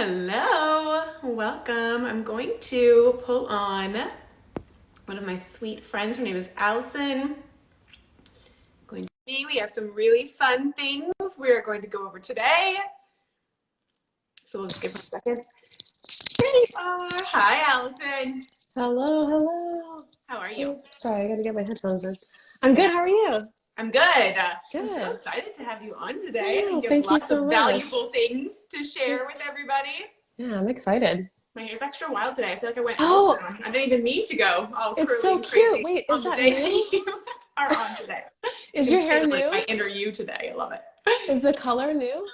Hello, welcome. I'm going to pull on one of my sweet friends. Her name is Alison. We have some really fun things we are going to go over today. So we'll just give her a second. There you are. Hi, Alison. Hello. How are you? Sorry, I gotta get my headphones in. I'm good. How are you? I'm good. I'm so Good. excited to have you on today. I Oh, think you have thank you lots so of much. valuable things to share with everybody. Yeah, I'm excited. My hair's extra wild today. I feel like I went Oh, Elsa. I didn't even mean to go all it's curly so and cute. crazy Wait, is on the that day that new? you are on today. Is I'm your hair channeling my new? inner you today. I love it. Is the color new?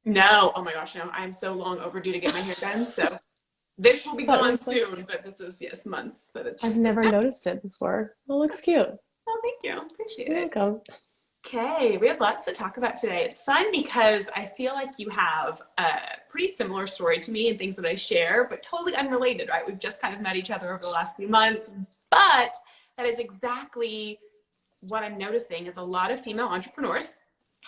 No, oh my gosh, no. I'm so long overdue to get my hair done. So this will be But it gone was like, soon, but this is, yes, months. But it's I've just been, never noticed it before. It looks cute. oh, thank you. Appreciate You're it. welcome. Okay, we have lots to talk about today. It's fun because I feel like you have a pretty similar story to me and things that I share, but totally unrelated, right? We've just kind of met each other over the last few months, but that is exactly what I'm noticing is a lot of female entrepreneurs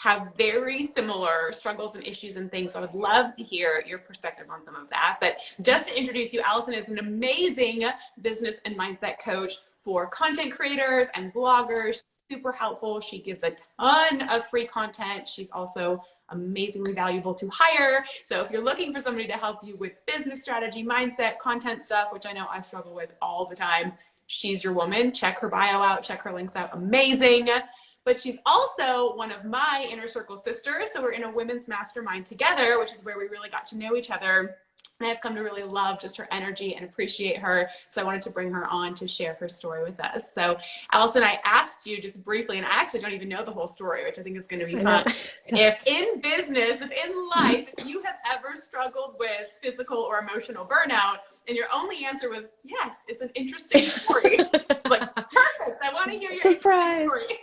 have very similar struggles and issues and things. So I would love to hear your perspective on some of that. But just to introduce you, Alison is an amazing business and mindset coach for content creators and bloggers. Super helpful. She gives a ton of free content. She's also amazingly valuable to hire. So if you're looking for somebody to help you with business strategy, mindset, content stuff, which I know I struggle with all the time, she's your woman. Check her bio out, check her links out. Amazing. But she's also one of my inner circle sisters. So we're in a women's mastermind together, which is where we really got to know each other. And I've come to really love just her energy and appreciate her. So I wanted to bring her on to share her story with us. So Alison, I asked you just briefly, and I actually don't even know the whole story, which I think is going to be I fun. know. If Yes. in business, if in life, if you have ever struggled with physical or emotional burnout, and your only answer was, yes, it's an interesting story. I'm like, perfect. I want to hear your interesting Surprise. story.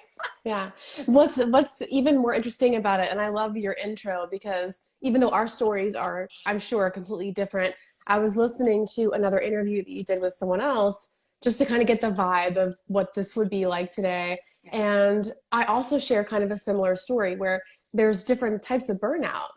Yeah. What's even more interesting about it, and I love your intro because even though our stories are, I'm sure, completely different, I was listening to another interview that you did with someone else just to kind of get the vibe of what this would be like today. Yeah. And I also share kind of a similar story where there's different types of burnout.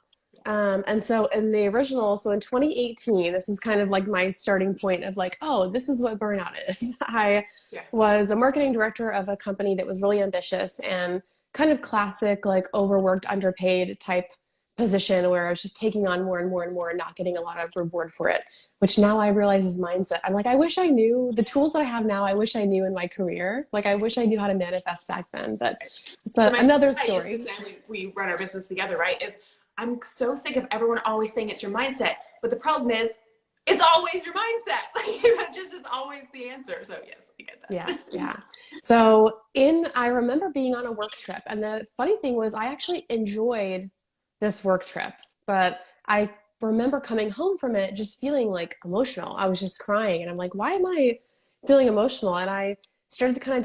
And so in the original, so in 2018, this is kind of like my starting point of like, oh, this is what burnout is. I Yeah. was a marketing director of a company that was really ambitious and kind of classic, like overworked, underpaid type position where I was just taking on more and more and more and not getting a lot of reward for it, which now I realize is mindset. I'm like, I wish I knew the tools that I have now. I wish I knew in my career. Like, I wish I knew how to manifest back then, but it's So my another I used to story. say we run our business together, right? Is I'm so sick of everyone always saying it's your mindset, but the problem is it's always your mindset. Like it just is always the answer. So yes, I get Yeah, that. yeah. So I remember being on a work trip, and the funny thing was I actually enjoyed this work trip, but I remember coming home from it just feeling like emotional. I was just crying, and I'm like, why am I feeling emotional? And I started to kind of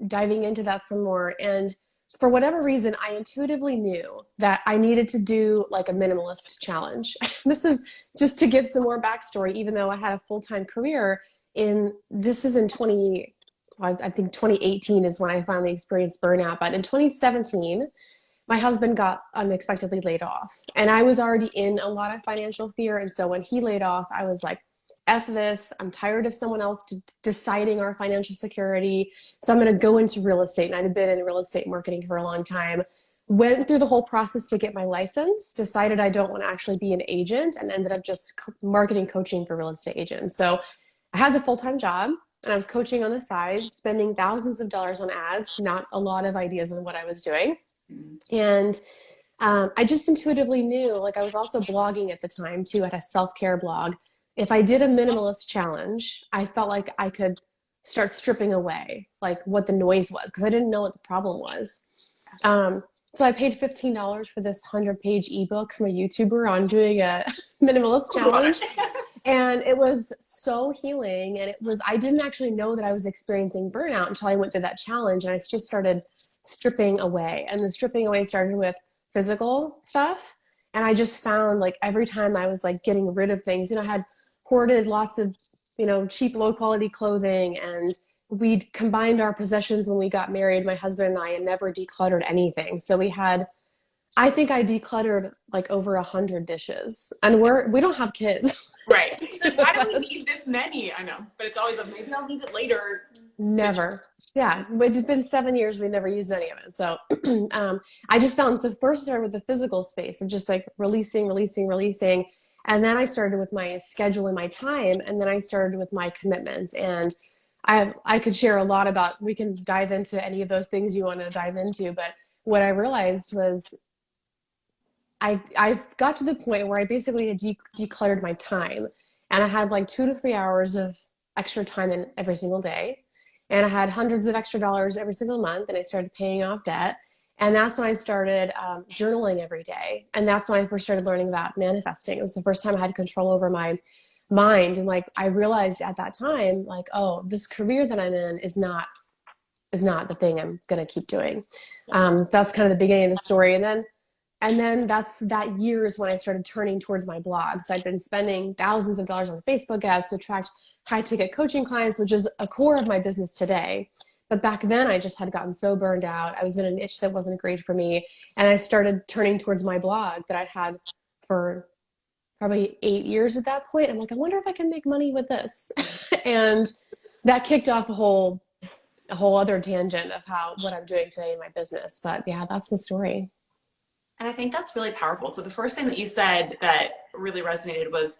diving into that some more. And for whatever reason, I intuitively knew that I needed to do like a minimalist challenge. This is just to give some more backstory, even though I had a full-time career in this is in 20 I think 2018 is when I finally experienced burnout, but in 2017 my husband got unexpectedly laid off and I was already in a lot of financial fear, and so when he laid off I was like, F this, I'm tired of someone else deciding our financial security, so I'm going to go into real estate. And I'd been in real estate marketing for a long time, went through the whole process to get my license, decided I don't want to actually be an agent, and ended up just marketing coaching for real estate agents. So I had the full-time job and I was coaching on the side, spending thousands of dollars on ads, not a lot of ideas on what I was doing. And I just intuitively knew, like I was also blogging at the time too, I had a self-care blog. If I did a minimalist challenge, I felt like I could start stripping away like what the noise was because I didn't know what the problem was. Um, so I paid $15 for this 100-page ebook from a YouTuber on doing a minimalist challenge. And it was so healing. And I didn't actually know that I was experiencing burnout until I went through that challenge. And I just started stripping away. And the stripping away started with physical stuff. And I just found like every time I was like getting rid of things, I had hoarded lots of, cheap, low quality clothing. And we'd combined our possessions when we got married, my husband and I, and never decluttered anything. So we had I think I decluttered like over 100 dishes, and we don't have kids. Right. Like, why do we need this many? I know, but it's always a maybe I'll leave it later. Never. Yeah, but it's been 7 years. We never used any of it. So I just found, so first I started with the physical space of just like releasing, releasing, releasing. And then I started with my schedule and my time. And then I started with my commitments. And I could share a lot about, we can dive into any of those things you want to dive into. But what I realized was I've got to the point where I basically had decluttered my time. And I had like 2 to 3 hours of extra time in every single day. And I had hundreds of extra dollars every single month, and I started paying off debt. And that's when I started journaling every day. And that's when I first started learning about manifesting. It was the first time I had control over my mind. And like, I realized at that time, like, oh, this career that I'm in is not the thing I'm going to keep doing. That's kind of the beginning of the story. And then that year is when I started turning towards my blog. So I'd been spending thousands of dollars on Facebook ads to attract high ticket coaching clients, which is a core of my business today. But back then I just had gotten so burned out. I was in a niche that wasn't great for me. And I started turning towards my blog that I'd had for probably 8 years at that point. I'm like, I wonder if I can make money with this. And that kicked off a whole other tangent of what I'm doing today in my business. But yeah, that's the story. And I think that's really powerful. So the first thing that you said that really resonated was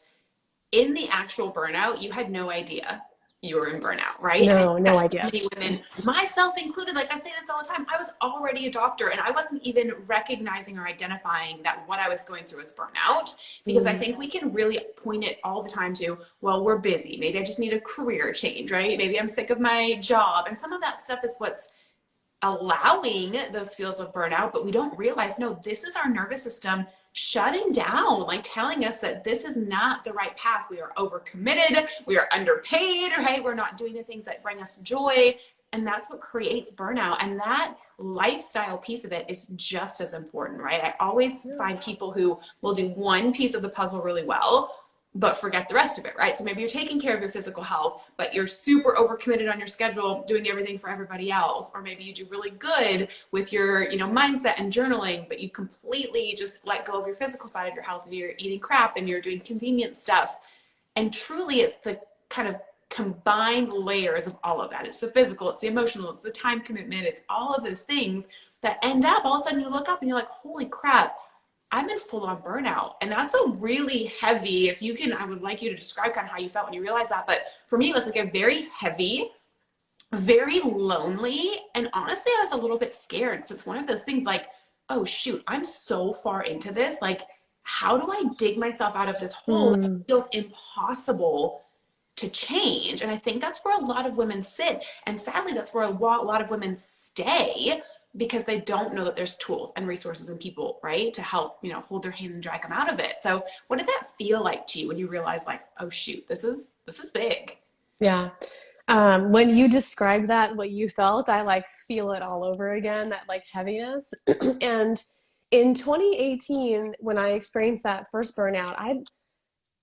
in the actual burnout, you had no idea you were in burnout, right? No idea. Many women, myself included, like I say this all the time, I was already a doctor and I wasn't even recognizing or identifying that what I was going through was burnout, because I think we can really point it all the time to, well, we're busy. Maybe I just need a career change, right? Maybe I'm sick of my job. And some of that stuff is what's allowing those feels of burnout, but we don't realize, no, this is our nervous system shutting down, like telling us that this is not the right path. We are overcommitted, we are underpaid, right? We're not doing the things that bring us joy. And that's what creates burnout. And that lifestyle piece of it is just as important, right? I always find people who will do one piece of the puzzle really well, but forget the rest of it, right? So maybe you're taking care of your physical health, but you're super overcommitted on your schedule, doing everything for everybody else. Or maybe you do really good with your, mindset and journaling, but you completely just let go of your physical side of your health and you're eating crap and you're doing convenient stuff. And truly it's the kind of combined layers of all of that. It's the physical, it's the emotional, it's the time commitment, it's all of those things that end up, all of a sudden you look up and you're like, holy crap, I'm in full on burnout. And that's a really heavy, if you can, I would like you to describe kind of how you felt when you realized that. But for me, it was like a very heavy, very lonely. And honestly, I was a little bit scared. So it's one of those things like, oh shoot, I'm so far into this. Like, how do I dig myself out of this hole? It feels impossible to change. And I think that's where a lot of women sit. And sadly, that's where a lot of women stay, because they don't know that there's tools and resources and people, right, to help, hold their hand and drag them out of it. So what did that feel like to you when you realized, like, oh shoot, this is big? Yeah. When you described that, what you felt, I like feel it all over again, that like heaviness. And in 2018, when I experienced that first burnout,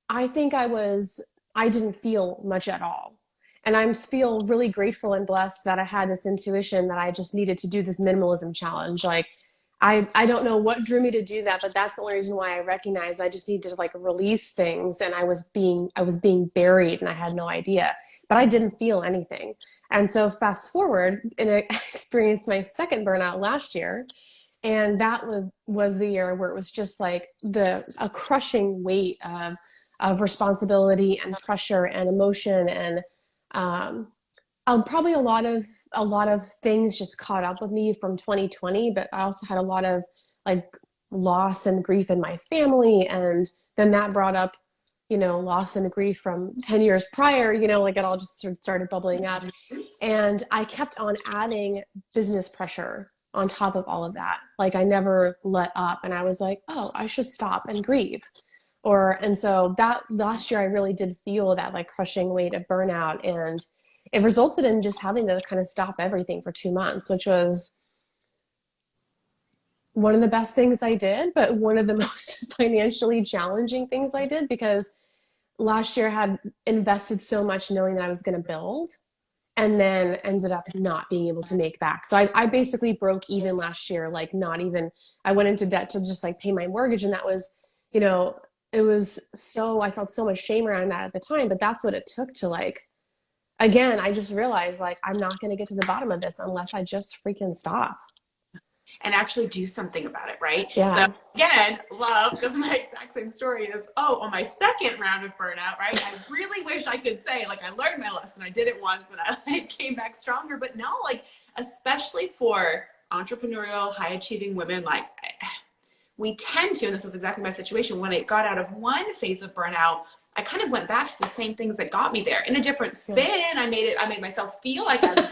I think I didn't feel much at all. And I feel really grateful and blessed that I had this intuition that I just needed to do this minimalism challenge. Like, I don't know what drew me to do that, but that's the only reason why I recognized I just needed to like release things. And I was being buried and I had no idea, but I didn't feel anything. And so fast forward, and I experienced my second burnout last year. And that was the year where it was just like a crushing weight of responsibility and pressure and emotion, and probably a lot of things just caught up with me from 2020, but I also had a lot of like loss and grief in my family. And then that brought up, loss and grief from 10 years prior, like it all just sort of started bubbling up. And I kept on adding business pressure on top of all of that. Like I never let up, and I was like, oh, I should stop and grieve. And so that last year I really did feel that like crushing weight of burnout, and it resulted in just having to kind of stop everything for 2 months, which was one of the best things I did, but one of the most financially challenging things I did, because last year I had invested so much knowing that I was going to build. and then ended up not being able to make back. So I basically broke even last year, like not even, I went into debt to just like pay my mortgage. And that was, you know, it was so, I felt so much shame around that at the time, but that's what it took to like, again, I just realized like, I'm not going to get to the bottom of this unless I just freaking stop. And actually do something about it, right? So Yeah. again, love, because my exact same story is, oh, on my second round of burnout, right? I really wish I could say, like, I learned my lesson, I did it once, and I like, came back stronger. But no, like, especially for entrepreneurial, high achieving women, like, we tend to, and this was exactly my situation, when I got out of one phase of burnout, I kind of went back to the same things that got me there in a different spin. I made myself feel like I was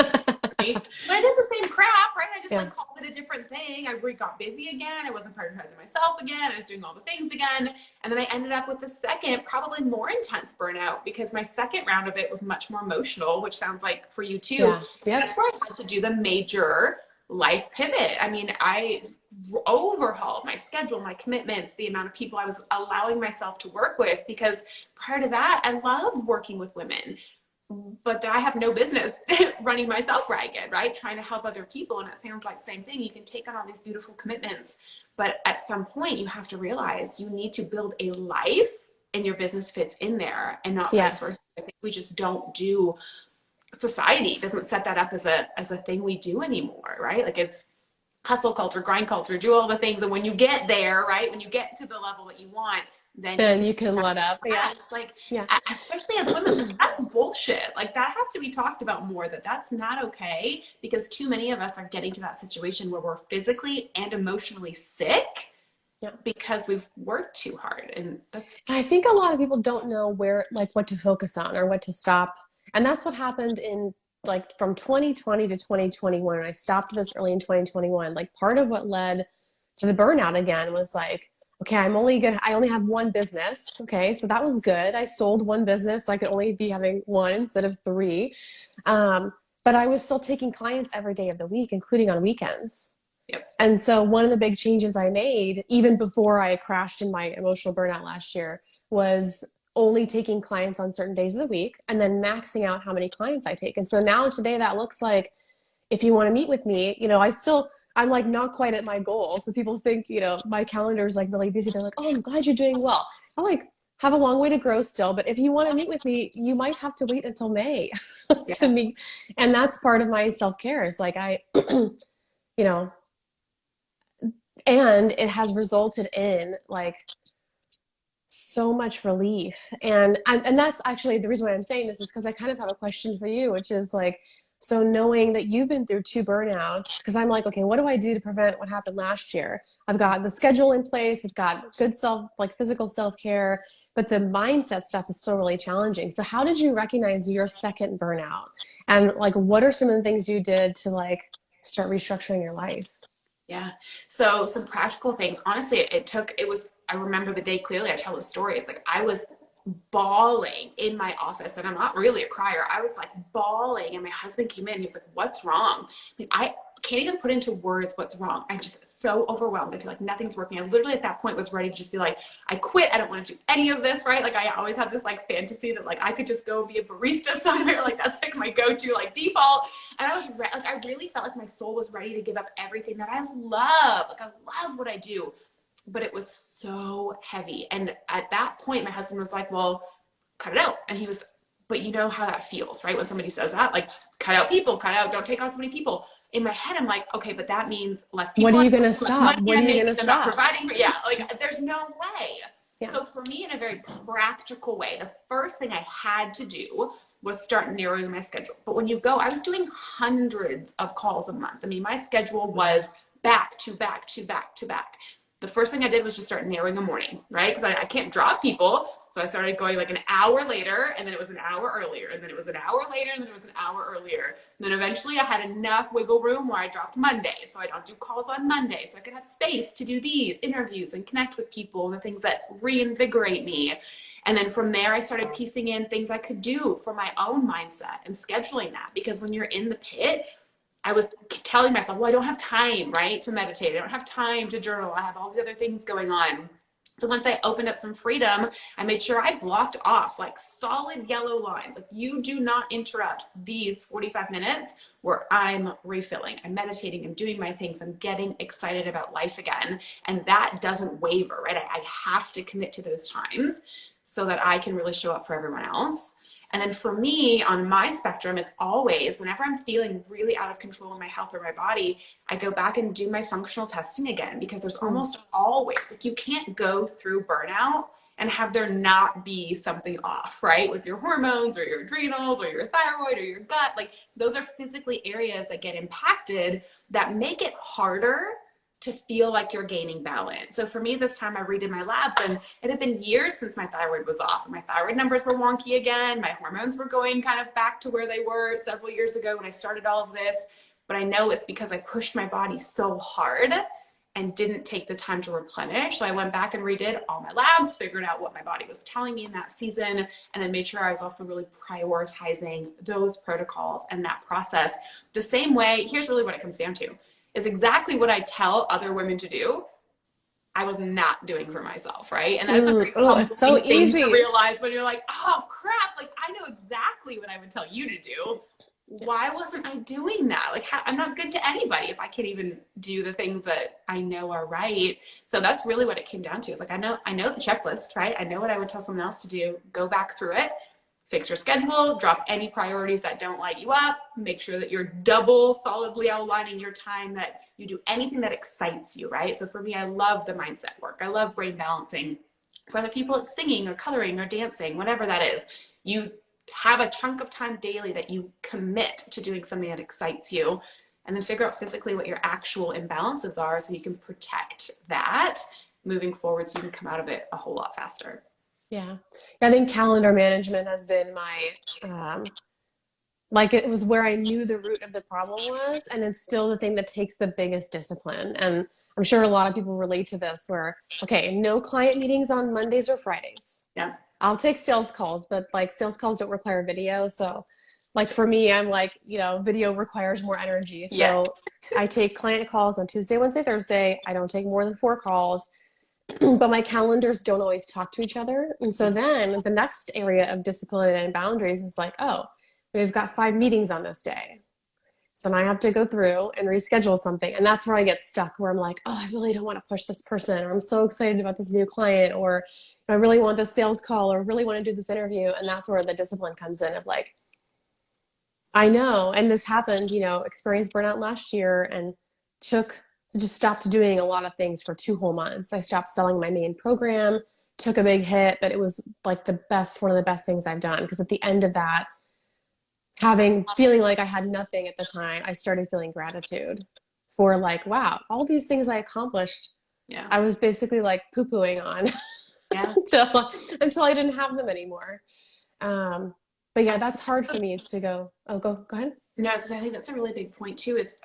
but I did the same crap, right? I just like called it a different thing. I got busy again. I wasn't prioritizing myself again. I was doing all the things again. And then I ended up with the second, probably more intense burnout, because my second round of it was much more emotional, which sounds like for you too. Yeah. Yep. That's where I had to do the major life pivot. I mean, I overhauled my schedule, my commitments, the amount of people I was allowing myself to work with, because prior to that, I loved working with women. But I have no business running myself ragged, right? Trying to help other people. And it sounds like the same thing. You can take on all these beautiful commitments, but at some point you have to realize you need to build a life and your business fits in there, and not vice versa. I think we just don't do, society doesn't set that up as a thing we do anymore, right? Like, it's hustle culture, grind culture, do all the things. And when you get there, right, when you get to the level that you want, then you can let up. Yeah. Like, especially as women, that's bullshit. Like, that has to be talked about more, that's not okay, because too many of us are getting to that situation where we're physically and emotionally sick because we've worked too hard. And I think a lot of people don't know where, like, what to focus on or what to stop. And that's what happened in, like, from 2020 to 2021. I stopped this early in 2021. Like, part of what led to the burnout again was like, okay, I only have one business. Okay. So that was good. I sold one business. So I could only be having one instead of three. But I was still taking clients every day of the week, including on weekends. Yep. And so one of the big changes I made, even before I crashed in my emotional burnout last year, was only taking clients on certain days of the week and then maxing out how many clients I take. And so now today that looks like, if you want to meet with me, I'm like not quite at my goal. So people think, my calendar is like really busy. They're like, oh, I'm glad you're doing well. I like have a long way to grow still. But if you want to meet with me, you might have to wait until May to meet. And that's part of my self-care is like, and it has resulted in like so much relief. And that's actually the reason why I'm saying this, is because I kind of have a question for you, which is like, so knowing that you've been through 2 burnouts, because I'm like, okay, what do I do to prevent what happened last year? I've got the schedule in place. I've got good physical self-care, but the mindset stuff is still really challenging. So how did you recognize your second burnout? And like, what are some of the things you did to like start restructuring your life? Yeah. So some practical things. Honestly, I remember the day clearly. I tell the story. It's like I was bawling in my office, and I'm not really a crier. I was like bawling, and my husband came in and he was like, what's wrong? I can't even put into words what's wrong. I'm just so overwhelmed. I feel like nothing's working. I literally at that point was ready to just be like, I quit. I don't want to do any of this, right? Like, I always had this like fantasy that like I could just go be a barista somewhere. Like, that's like my go-to like default. And I really felt like my soul was ready to give up everything that I love. Like, I love what I do. But it was so heavy. And at that point, my husband was like, well, cut it out. And he was, but you know how that feels, right? When somebody says that, like, cut out people, don't take on so many people. In my head, I'm like, okay, but that means less people. What are you going to stop? What are you going to stop? Providing, like, there's no way. Yeah. So for me, in a very practical way, the first thing I had to do was start narrowing my schedule. But when you go, I was doing hundreds of calls a month. I mean, my schedule was back to back to back to back. The first thing I did was just start narrowing a morning, right? Because I can't drop people. So I started going like an hour later, and then it was an hour earlier, and then it was an hour later, and then it was an hour earlier. And then eventually I had enough wiggle room where I dropped Monday. So I don't do calls on Monday. So I could have space to do these interviews and connect with people and the things that reinvigorate me. And then from there, I started piecing in things I could do for my own mindset and scheduling that. Because when you're in the pit, I was telling myself, well, I don't have time, right, to meditate. I don't have time to journal. I have all these other things going on. So once I opened up some freedom, I made sure I blocked off like solid yellow lines. Like, you do not interrupt these 45 minutes where I'm refilling, I'm meditating, I'm doing my things, I'm getting excited about life again. And that doesn't waver, right? I have to commit to those times so that I can really show up for everyone else. And then for me, on my spectrum, it's always whenever I'm feeling really out of control in my health or my body, I go back and do my functional testing again, because there's almost always, like, you can't go through burnout and have there not be something off, right? With your hormones or your adrenals or your thyroid or your gut. Like, those are physically areas that get impacted that make it harder to feel like you're gaining balance. So for me, this time I redid my labs, and it had been years since my thyroid was off. My thyroid numbers were wonky again. My hormones were going kind of back to where they were several years ago when I started all of this. But I know it's because I pushed my body so hard and didn't take the time to replenish. So I went back and redid all my labs, figured out what my body was telling me in that season, and then made sure I was also really prioritizing those protocols and that process. The same way, here's really what it comes down to, is exactly what I tell other women to do, I was not doing for myself, right? And that's a pretty it's so thing easy to realize when you're like, oh crap, like I know exactly what I would tell you to do. Why wasn't I doing that? Like, I'm not good to anybody if I can't even do the things that I know are right. So that's really what it came down to. It's like, I know the checklist, right? I know what I would tell someone else to do. Go back through it. Fix your schedule, drop any priorities that don't light you up, make sure that you're double solidly outlining your time, that you do anything that excites you, right? So for me, I love the mindset work. I love brain balancing. For other people, it's singing or coloring or dancing, whatever that is. You have a chunk of time daily that you commit to doing something that excites you, and then figure out physically what your actual imbalances are so you can protect that moving forward, so you can come out of it a whole lot faster. Yeah. I think calendar management has been my, like, it was where I knew the root of the problem was, and it's still the thing that takes the biggest discipline. And I'm sure a lot of people relate to this where, okay, no client meetings on Mondays or Fridays. Yeah. I'll take sales calls, but like sales calls don't require video. So like for me, I'm like, video requires more energy. So I take client calls on Tuesday, Wednesday, Thursday. I don't take more than 4 calls. But my calendars don't always talk to each other. And so then the next area of discipline and boundaries is like, oh, we've got 5 meetings on this day. So now I have to go through and reschedule something. And that's where I get stuck, where I'm like, oh, I really don't want to push this person, or I'm so excited about this new client, or I really want this sales call, or really want to do this interview. And that's where the discipline comes in of like, I know, and this happened, experienced burnout last year, and just stopped doing a lot of things for 2 whole months. I stopped selling my main program, took a big hit, but it was like one of the best things I've done. Because at the end of that, feeling like I had nothing at the time, I started feeling gratitude for like, wow, all these things I accomplished, I was basically like poo-pooing on until I didn't have them anymore. But yeah, that's hard for me to go, go ahead. No, I think that's a really big point too, is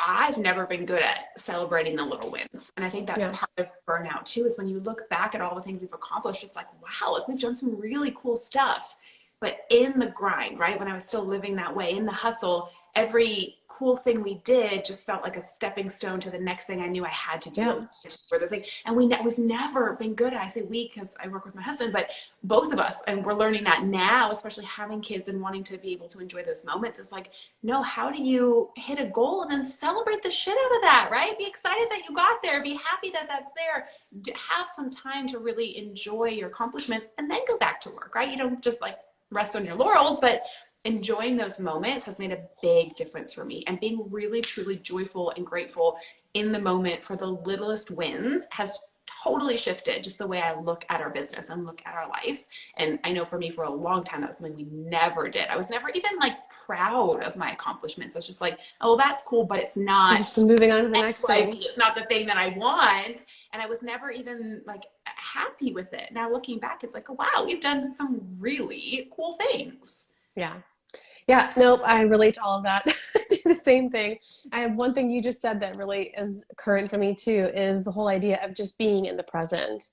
I've never been good at celebrating the little wins. And I think that's part of burnout too, is when you look back at all the things we've accomplished, it's like, wow, like we've done some really cool stuff. But in the grind, right, when I was still living that way, in the hustle, every cool thing we did just felt like a stepping stone to the next thing I knew I had to do. For the thing. And we've never been good at, I say we because I work with my husband, but both of us, and we're learning that now, especially having kids and wanting to be able to enjoy those moments. It's like, no, how do you hit a goal and then celebrate the shit out of that, right? Be excited that you got there. Be happy that that's there. Have some time to really enjoy your accomplishments and then go back to work, right? You don't just like rest on your laurels, but enjoying those moments has made a big difference for me. And being really, truly joyful and grateful in the moment for the littlest wins has totally shifted just the way I look at our business and look at our life. And I know for me, for a long time, that was something we never did. I was never even like proud of my accomplishments. It's just like, oh, that's cool, but it's not. Just moving on to the next thing. It's not the thing that I want. And I was never even like happy with it. Now looking back, it's like, oh, wow, we've done some really cool things. Yeah, nope, I relate to all of that. I do the same thing. I have one thing you just said that really is current for me too, is the whole idea of just being in the present.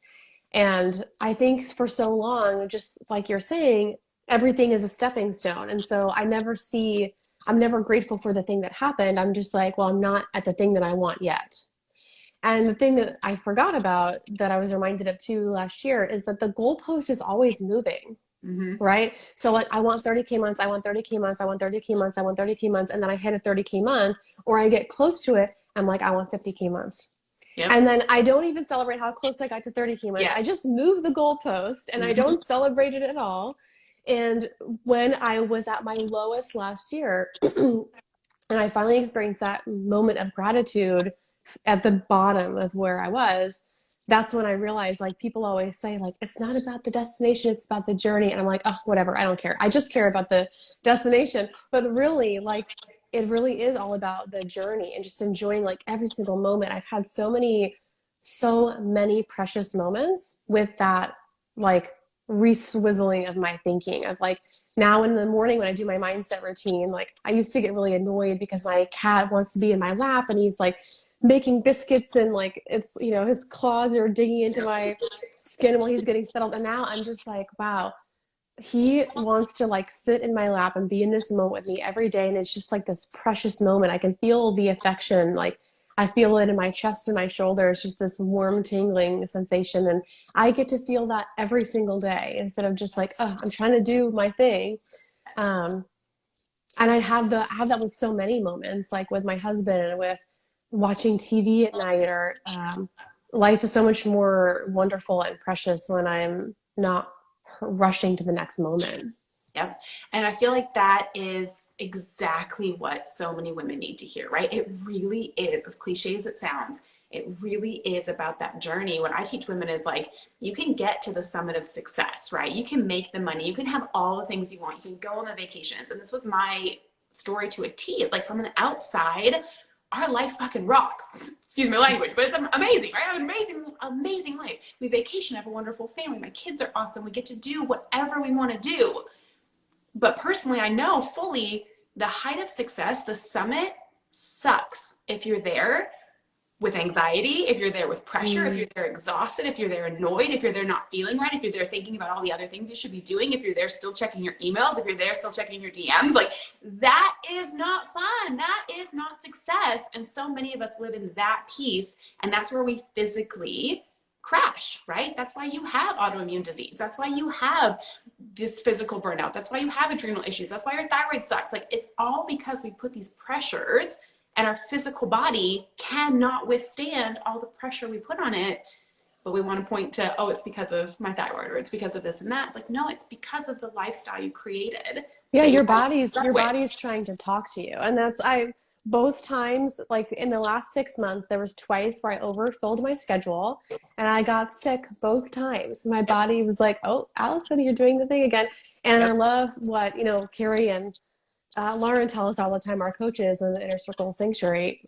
And I think for so long, just like you're saying, everything is a stepping stone. And so I'm never grateful for the thing that happened. I'm just like, well, I'm not at the thing that I want yet. And the thing that I forgot about that I was reminded of too last year is that the goalpost is always moving. Mm-hmm. Right? So like I want 30K months, I want 30K months, I want 30K months, I want 30K months, and then I hit a 30K month, or I get close to it, I'm like, I want 50K months. Yep. And then I don't even celebrate how close I got to 30K months. Yeah. I just move the goalpost and I don't celebrate it at all. And when I was at my lowest last year, and I finally experienced that moment of gratitude at the bottom of where I was, that's when I realized, like, people always say, like, it's not about the destination, it's about the journey. And I'm like, oh, whatever, I don't care. I just care about the destination. But really, like, it really is all about the journey and just enjoying, like, every single moment. I've had so many precious moments with that, like, reswizzling of my thinking of, like, now in the morning when I do my mindset routine, like, I used to get really annoyed because my cat wants to be in my lap and he's like making biscuits and like it's, you know, his claws are digging into my skin while he's getting settled. And now I'm just like, wow, he wants to like sit in my lap and be in this moment with me every day. And it's just like this precious moment. I can feel the affection. Like I feel it in my chest and my shoulders, just this warm tingling sensation. And I get to feel that every single day instead of just like, oh, I'm trying to do my thing. And I have that with so many moments, like with my husband and with watching TV at night, or life is so much more wonderful and precious when I'm not rushing to the next moment. Yep. And I feel like that is exactly what so many women need to hear, right? It really is, as cliche as it sounds, it really is about that journey. What I teach women is like, you can get to the summit of success, right? You can make the money, you can have all the things you want, you can go on the vacations. And this was my story to a T. Like from the outside, our life fucking rocks. Excuse my language, but it's amazing, right? I have an amazing life. We vacation, have a wonderful family. My kids are awesome. We get to do whatever we want to do. But personally, I know fully the height of success, the summit, sucks if you're there with anxiety, if you're there with pressure, if you're there exhausted, if you're there annoyed, if you're there not feeling right, if you're there thinking about all the other things you should be doing, if you're there still checking your emails, if you're there still checking your DMs, like that is not fun. That is not success. And so many of us live in that piece, and that's where we physically crash, right? That's why you have autoimmune disease. That's why you have this physical burnout. That's why you have adrenal issues. That's why your thyroid sucks. Like it's all because we put these pressures and our physical body cannot withstand all the pressure we put on it. But we want to point to, oh, it's because of my thyroid or it's because of this and that. It's like, no, it's because of the lifestyle you created. Yeah, your body's trying to talk to you. And both times, like in the last 6 months, there was twice where I overfilled my schedule and I got sick both times. My body was like, oh, Alison, you're doing the thing again. And I love what, you know, Carrie and Lauren tell us all the time, our coaches in the Inner Circle Sanctuary,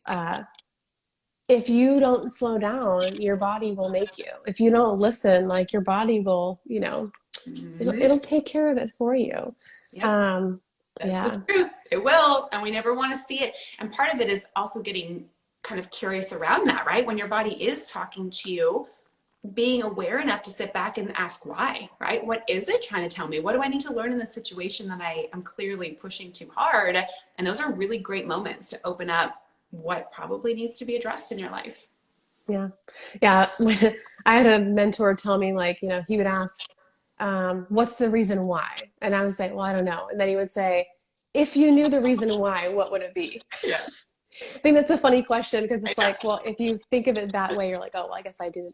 if you don't slow down, your body will make you. If you don't listen, like your body will, you know, it'll take care of it for you. Yep. That's the truth. It will. And we never want to see it. And part of it is also getting kind of curious around that, right? When your body is talking to you, being aware enough to sit back and ask why, right? What is it trying to tell me? What do I need to learn in this situation that I am clearly pushing too hard? And those are really great moments to open up what probably needs to be addressed in your life. Yeah. Yeah. I had a mentor tell me, like, you know, he would ask, what's the reason why? And I would say, well, I don't know. And then he would say, if you knew the reason why, what would it be? Yeah. I think that's a funny question because it's like, well, if you think of it that way, you're like, oh, well, I guess I do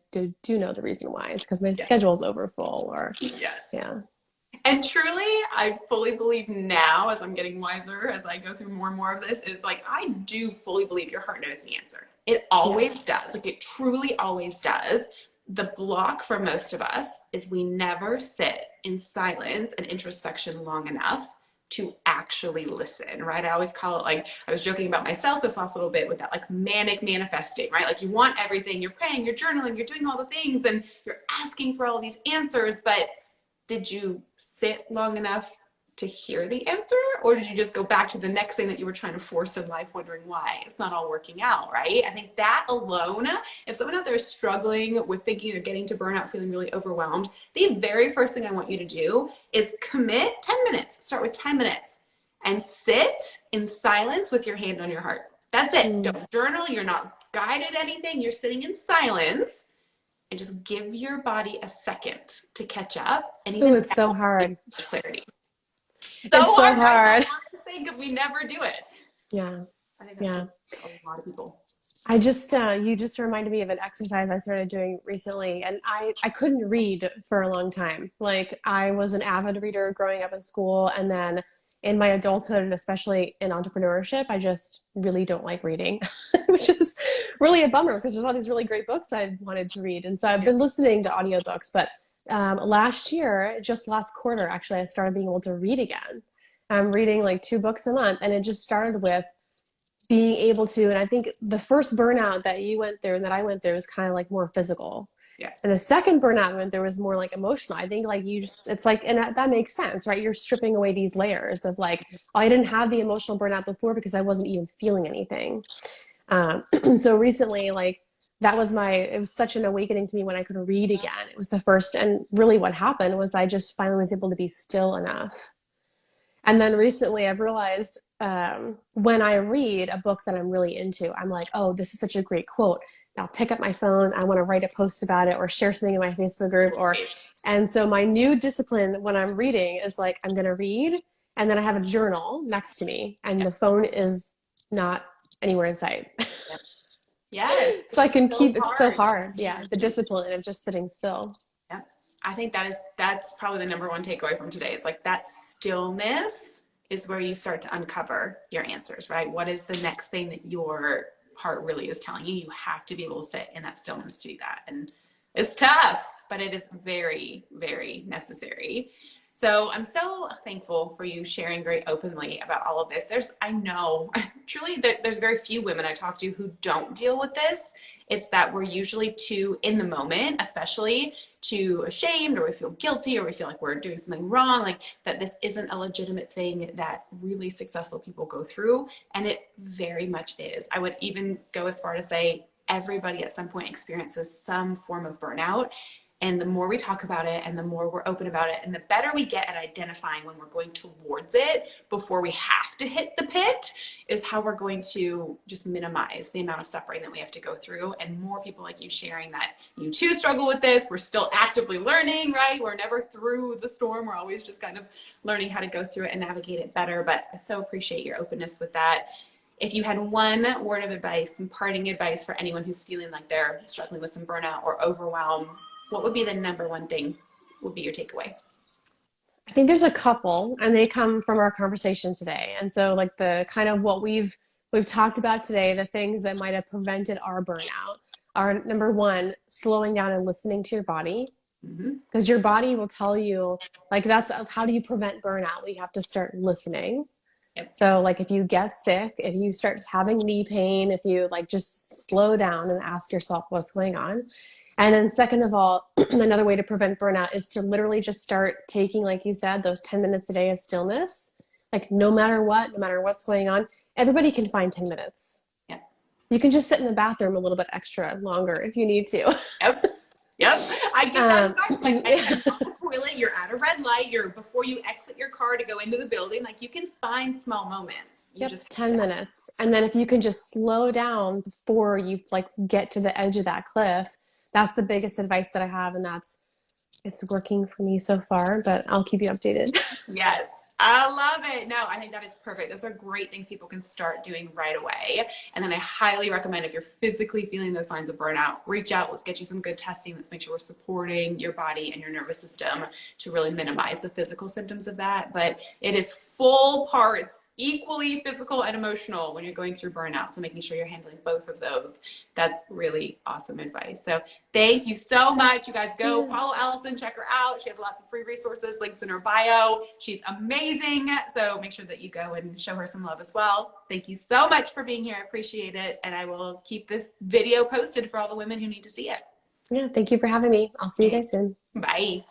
know the reason why. It's because my schedule's over full, or yeah. And truly, I fully believe now, as I'm getting wiser, as I go through more and more of this, is like, I do fully believe your heart knows the answer. It always does. Like it truly always does. The block for most of us is we never sit in silence and introspection long enough to actually listen, right? I always call it, like, I was joking about myself this last little bit with that, like manic manifesting, right? Like you want everything, you're praying, you're journaling, you're doing all the things and you're asking for all these answers, but did you sit long enough to hear the answer? Or did you just go back to the next thing that you were trying to force in life, wondering why it's not all working out, right? I think that alone, if someone out there is struggling with thinking they're getting to burnout, feeling really overwhelmed, the very first thing I want you to do is commit 10 minutes. Start with 10 minutes and sit in silence with your hand on your heart. That's it. Don't journal. You're not guided anything, you're sitting in silence and just give your body a second to catch up. And even it's so hard. Clarity. It's so hard. Right? So hard to say because we never do it. Yeah. I think that's a lot of people. I just, you just reminded me of an exercise I started doing recently, and I couldn't read for a long time. Like, I was an avid reader growing up in school, and then in my adulthood, and especially in entrepreneurship, I just really don't like reading, which is really a bummer because there's all these really great books I wanted to read. And so I've been listening to audiobooks, but last year, just last quarter, actually, I started being able to read again. I'm reading like 2 books a month, and it just started with being able to, and I think the first burnout that you went through and that I went through was kind of like more physical. Yeah. And the second burnout I went through was more like emotional. I think like you just, it's like, and that makes sense, right? You're stripping away these layers of like, oh, I didn't have the emotional burnout before because I wasn't even feeling anything. So recently, like that was it was such an awakening to me when I could read again. It was the first, and really what happened was I just finally was able to be still enough. And then recently I've realized when I read a book that I'm really into, I'm like, oh, this is such a great quote. I'll pick up my phone. I want to write a post about it or share something in my Facebook group. And so my new discipline when I'm reading is like, I'm going to read, and then I have a journal next to me, and the phone is not anywhere in sight. Yes. So I can keep, it's so hard. Yeah. The discipline of just sitting still. Yeah. I think that's probably the number one takeaway from today. It's like that stillness is where you start to uncover your answers, right? What is the next thing that your heart really is telling you? You have to be able to sit in that stillness to do that. And it's tough, but it is very, very necessary. So I'm so thankful for you sharing very openly about all of this. I know truly that there's very few women I talk to who don't deal with this. It's that we're usually too in the moment, especially too ashamed, or we feel guilty, or we feel like we're doing something wrong, like that this isn't a legitimate thing that really successful people go through. And it very much is. I would even go as far to say everybody at some point experiences some form of burnout. And the more we talk about it and the more we're open about it and the better we get at identifying when we're going towards it before we have to hit the pit is how we're going to just minimize the amount of suffering that we have to go through. And more people like you sharing that you too struggle with this. We're still actively learning, right? We're never through the storm. We're always just kind of learning how to go through it and navigate it better. But I so appreciate your openness with that. If you had one word of advice, some parting advice for anyone who's feeling like they're struggling with some burnout or overwhelm, what would be the number one thing would be your takeaway? I think there's a couple, and they come from our conversation today. And so like the kind of what we've talked about today, the things that might have prevented our burnout are, number one, slowing down and listening to your body. Because your body will tell you, like, that's how do you prevent burnout? You have to start listening. Yep. So like if you get sick, if you start having knee pain, if you like just slow down and ask yourself what's going on. And then second of all, another way to prevent burnout is to literally just start taking, like you said, those 10 minutes a day of stillness. Like no matter what's going on, everybody can find 10 minutes. Yeah. You can just sit in the bathroom a little bit extra longer if you need to. Yep. I get that advice. Like, at the toilet, you're at a red light, before you exit your car to go into the building, like you can find small moments. You just 10 minutes. And then if you can just slow down before you like get to the edge of that cliff, that's the biggest advice that I have. And it's working for me so far, but I'll keep you updated. Yes. I love it. No, I think that is perfect. Those are great things people can start doing right away. And then I highly recommend if you're physically feeling those signs of burnout, reach out. Let's get you some good testing. Let's make sure we're supporting your body and your nervous system to really minimize the physical symptoms of that. But it is full parts, equally physical and emotional when you're going through burnout. So making sure you're handling both of those. That's really awesome advice. So thank you so much. You guys go follow Alison, check her out. She has lots of free resources, links in her bio. She's amazing. So make sure that you go and show her some love as well. Thank you so much for being here. I appreciate it. And I will keep this video posted for all the women who need to see it. Yeah, thank you for having me. I'll see you guys soon. Bye.